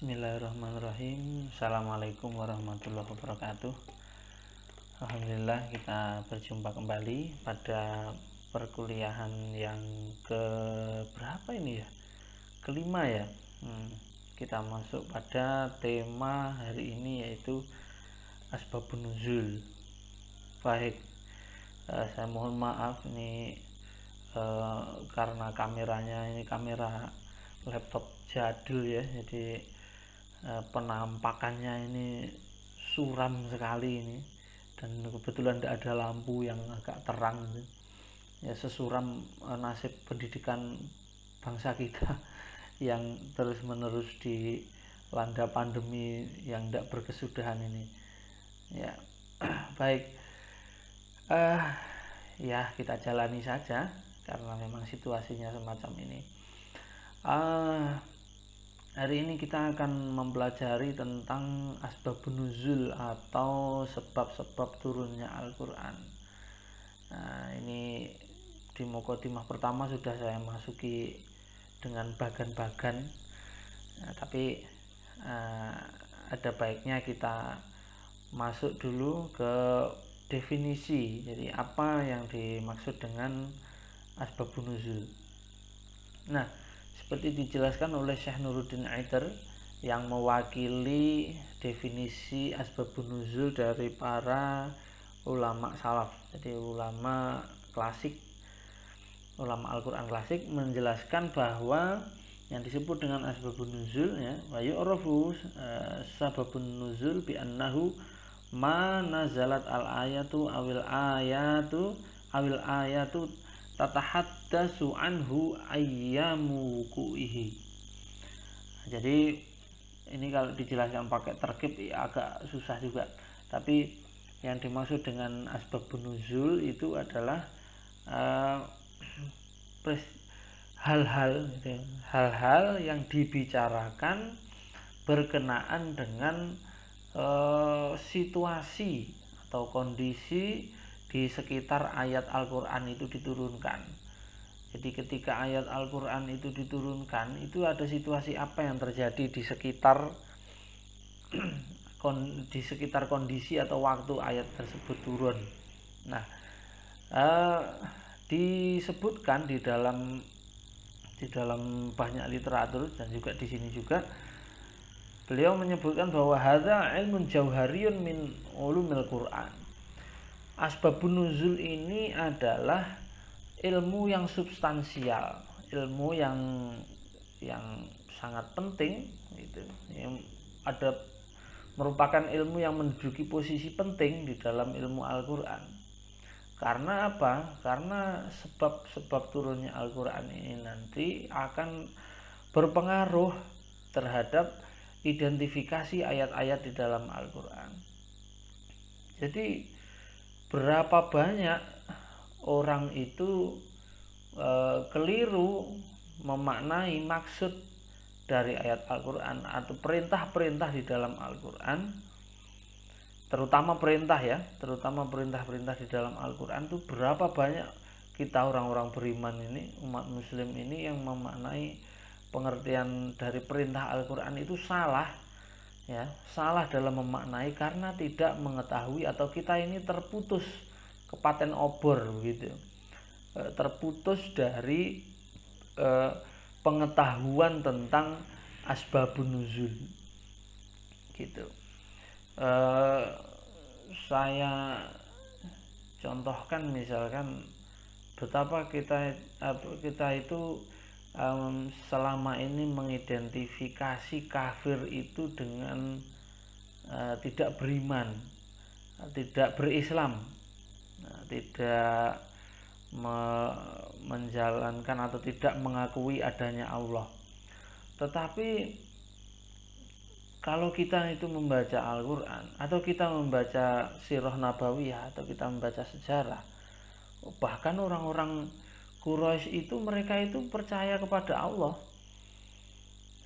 Bismillahirrahmanirrahim. Assalamualaikum warahmatullahi wabarakatuh. Alhamdulillah kita berjumpa kembali pada perkuliahan yang ke berapa ini ya? Kelima ya. Kita masuk pada tema hari ini yaitu asbabun nuzul. Baik, saya mohon maaf ini karena kameranya ini kamera laptop jadul ya, jadi penampakannya ini suram sekali ini, dan kebetulan tidak ada lampu yang agak terang ya, sesuram nasib pendidikan bangsa kita yang terus menerus dilanda pandemi yang tidak berkesudahan ini ya. Baik, ya kita jalani saja karena memang situasinya semacam ini. Hari ini kita akan mempelajari tentang asbabun nuzul atau sebab-sebab turunnya Al-Quran. Nah, ini di muqaddimah pertama sudah saya masuki dengan bagan-bagan, tapi ada baiknya kita masuk dulu ke definisi. Jadi apa yang dimaksud dengan asbabun nuzul? Nah, seperti dijelaskan oleh Syekh Nuruddin Aitar yang mewakili definisi asbabun nuzul dari para ulama salaf, jadi ulama klasik, ulama Al-Quran klasik, menjelaskan bahwa yang disebut dengan asbabun nuzul ya, wa yu'rafu sababun nuzul bi annahu ma nazalat al-ayatu awil ayatu tatahaddatsu anhu ayyamu wuku'ihi. Jadi ini kalau dijelaskan pakai terkib ya agak susah juga, tapi yang dimaksud dengan asbabun nuzul itu adalah hal-hal yang dibicarakan berkenaan dengan situasi atau kondisi di sekitar ayat Al-Quran itu diturunkan. Jadi ketika ayat Al-Quran itu diturunkan, itu ada situasi apa yang terjadi di sekitar kondisi atau waktu ayat tersebut turun. Nah, disebutkan di dalam banyak literatur, dan juga di sini juga beliau menyebutkan bahwa hadza ilmun jauhariyun min ulumil Quran. Asbabun nuzul ini adalah ilmu yang substansial, ilmu yang sangat penting gitu. Yang merupakan ilmu yang menduduki posisi penting di dalam ilmu Al-Quran. Karena apa? Karena sebab turunnya Al-Quran ini nanti akan berpengaruh terhadap identifikasi ayat-ayat di dalam Al-Quran. Jadi berapa banyak orang itu keliru memaknai maksud dari ayat Al-Quran atau perintah-perintah di dalam Al-Quran, terutama perintah-perintah di dalam Al-Quran itu berapa banyak kita orang-orang beriman ini, umat muslim ini, yang memaknai pengertian dari perintah Al-Quran itu salah ya, salah dalam memaknai karena tidak mengetahui, atau kita ini terputus kepaten obor begitu, terputus dari pengetahuan tentang asbabun nuzul gitu. Saya contohkan misalkan betapa kita itu selama ini mengidentifikasi kafir itu dengan tidak beriman, tidak berislam, tidak menjalankan atau tidak mengakui adanya Allah. Tetapi kalau kita itu membaca Al-Quran, atau kita membaca sirah nabawiyah, atau kita membaca sejarah, bahkan orang-orang Quraisy itu, mereka itu percaya kepada Allah.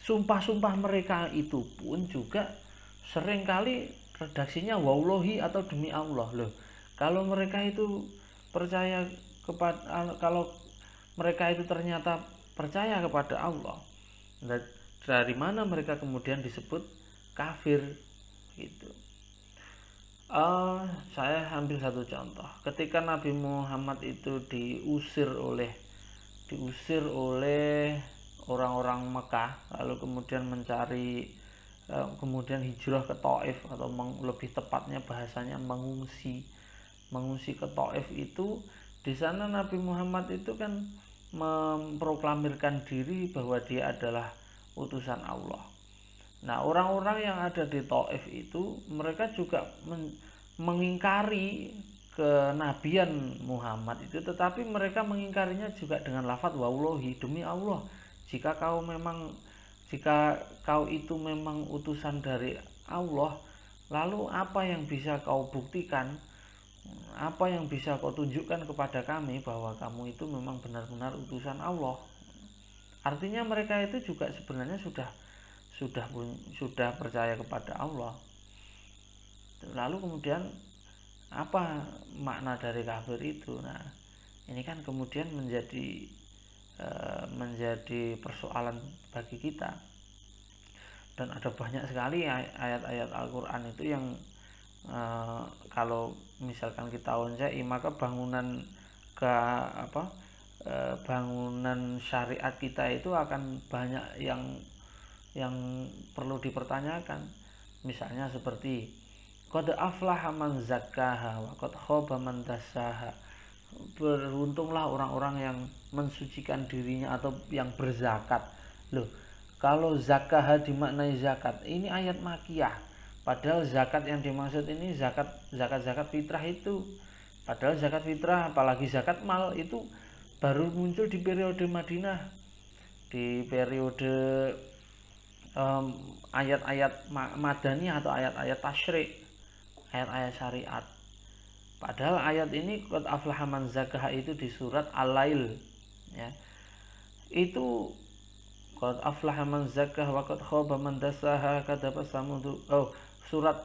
Sumpah-sumpah mereka itu pun juga seringkali redaksinya wallahi atau demi Allah. Loh, kalau mereka itu percaya kepada, kalau mereka itu ternyata percaya kepada Allah, dari mana mereka kemudian disebut kafir gitu. Saya ambil satu contoh. Ketika Nabi Muhammad itu diusir oleh orang-orang Mekah, lalu kemudian kemudian hijrah ke Taif, atau lebih tepatnya bahasanya mengungsi ke Taif. Itu di sana Nabi Muhammad itu kan memproklamirkan diri bahwa dia adalah utusan Allah. Nah, orang-orang yang ada di Taif itu mereka juga mengingkari kenabian Muhammad itu, tetapi mereka mengingkarinya juga dengan lafaz wallahi, demi Allah, jika kau itu memang utusan dari Allah, lalu apa yang bisa kau buktikan, apa yang bisa kau tunjukkan kepada kami bahwa kamu itu memang benar-benar utusan Allah. Artinya mereka itu juga sebenarnya sudah percaya kepada Allah. Lalu kemudian apa makna dari kafir itu? Nah, ini kan kemudian menjadi persoalan bagi kita. Dan ada banyak sekali ayat-ayat Al-Quran itu yang kalau misalkan kita onjai, maka bangunan syariat kita itu akan banyak yang perlu dipertanyakan. Misalnya seperti qad aflaha man zakkaha wa qad khaba man dassaha. Beruntunglah orang-orang yang mensucikan dirinya atau yang berzakat. Loh, kalau zakaha dimaknai zakat, ini ayat makiyah. Padahal zakat yang dimaksud ini zakat fitrah itu. Padahal zakat fitrah, apalagi zakat mal, itu baru muncul di periode Madinah, di periode ayat-ayat madani atau ayat-ayat tasyrik, ayat-ayat syariat. Padahal ayat ini qad aflaha man zakkaha itu di surat Al-Lail, ya. Itu qad aflaha man zakkaha wa qad khaba man dassaha kadzdzaba samud. Surat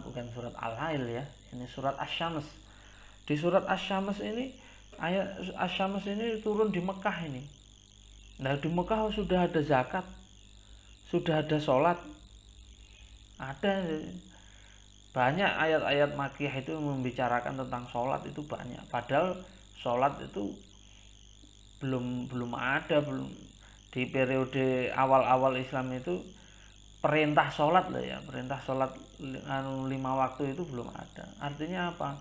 bukan surat Al-Lail ya. Ini surat Asy-Syams. Di surat Asy-Syams ini, ayat Asy-Syams ini turun di Mekah ini. Nah, di Mekah sudah ada zakat, sudah ada sholat, ada banyak ayat-ayat makiyah itu membicarakan tentang sholat itu banyak. Padahal sholat itu belum ada di periode awal-awal Islam itu. Perintah sholat lah ya, perintah sholat 5 waktu itu belum ada. Artinya apa?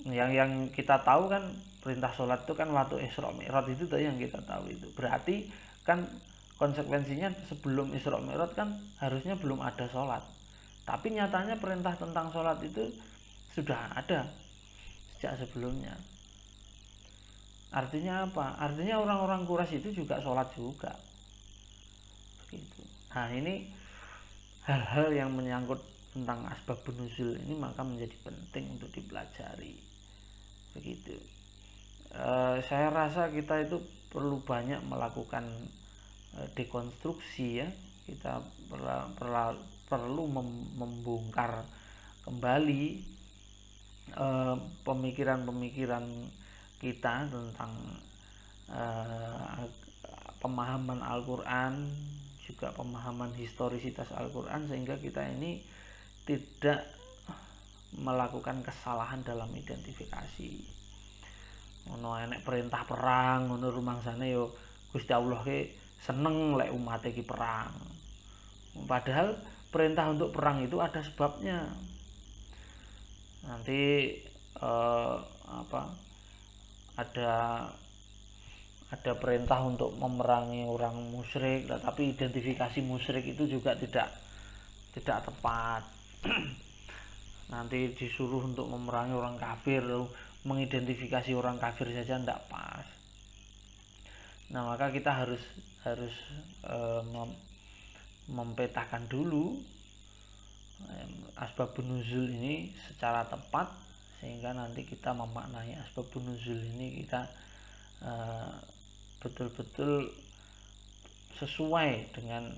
Yang kita tahu kan perintah sholat itu kan waktu Isra Mi'raj itu tuh yang kita tahu itu. Berarti kan konsekuensinya sebelum Isra Mi'raj kan harusnya belum ada sholat. Tapi nyatanya perintah tentang sholat itu sudah ada sejak sebelumnya. Artinya apa? Artinya orang-orang Quraisy itu juga sholat juga. Begitu. Nah, ini hal-hal yang menyangkut tentang asbabun nuzul ini maka menjadi penting untuk dipelajari. Begitu. Saya rasa kita itu perlu banyak melakukan dekonstruksi ya. Kita perlu membongkar kembali pemikiran-pemikiran kita tentang pemahaman Al-Quran, juga pemahaman historisitas Al-Quran, sehingga kita ini tidak melakukan kesalahan dalam identifikasi. Ono enek perintah perang, ono rumangsane yo Gusti Allah ke seneng lek umat iki perang. Padahal perintah untuk perang itu ada sebabnya. Nanti ada perintah untuk memerangi orang musyrik, tapi identifikasi musyrik itu juga tidak tepat. Nanti disuruh untuk memerangi orang kafir, lalu mengidentifikasi orang kafir saja tidak pas. Nah, maka kita harus mempetakan dulu asbabun nuzul ini secara tepat, sehingga nanti kita memaknai asbabun nuzul ini kita betul-betul sesuai dengan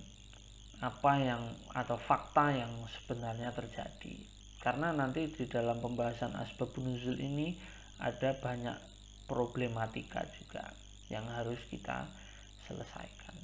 apa yang atau fakta yang sebenarnya terjadi. Karena nanti di dalam pembahasan asbabun nuzul ini ada banyak problematika juga yang harus kita selesaikan.